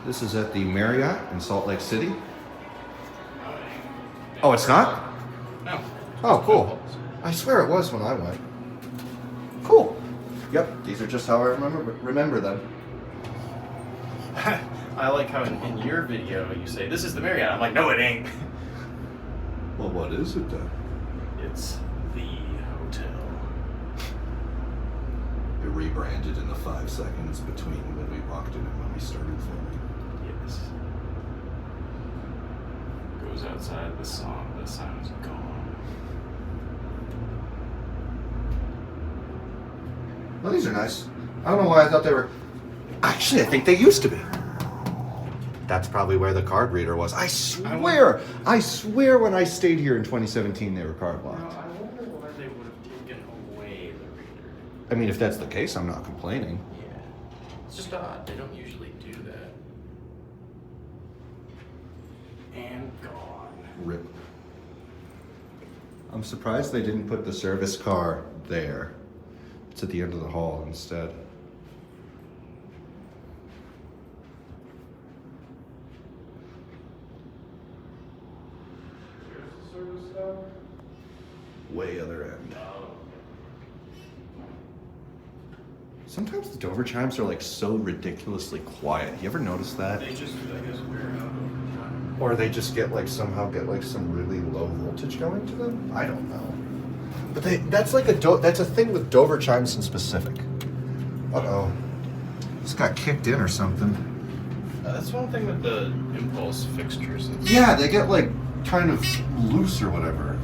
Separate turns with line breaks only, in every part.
This is at the Marriott in Salt Lake City. Oh, it's not?
No.
Oh, cool. I swear it was when I went. Cool. Yep, these are just how I remember them.
I like how in your video you say, this is the Marriott. I'm like, no, it ain't.
Well, what is it then?
It's the hotel.
It rebranded in the 5 seconds between when we walked in and when we started filming.
Yes. Goes outside the song, the sound's gone.
Well, these are nice. I don't know why I thought they were... Actually, I think they used to be. That's probably where the card reader was. I swear when I stayed here in 2017, they were card locked.
I wonder why they would have taken away the reader.
I mean, if that's the case, I'm not complaining.
Yeah. It's just odd. They don't usually do that. And gone.
Rip. I'm surprised they didn't put the service car there. It's at the end of the hall instead. Way other end. Sometimes the Dover chimes are like so ridiculously quiet. You ever notice that?
They just, I guess, wear out over time.
Or they just somehow get some really low voltage going to them? I don't know. But that's a thing with Dover chimes in specific. Uh-oh. This got kicked in or something.
That's one thing with the impulse fixtures.
Yeah, they get kind of loose or whatever.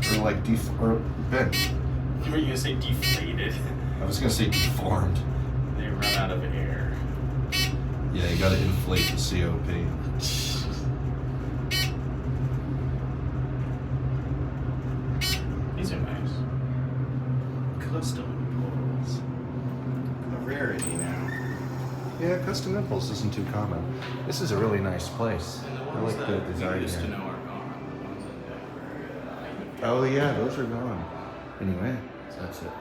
Or bent.
Were you gonna say deflated?
I was gonna say deformed.
They run out of air.
Yeah, you gotta inflate the COP.
These are nice. Custom impulse. A rarity now.
Yeah, custom impulse isn't too common. This is a really nice place.
And the
I
ones
like the
that
design
we used to
here.
know are gone. The ones that
Oh yeah, those are gone. Anyway, that's it.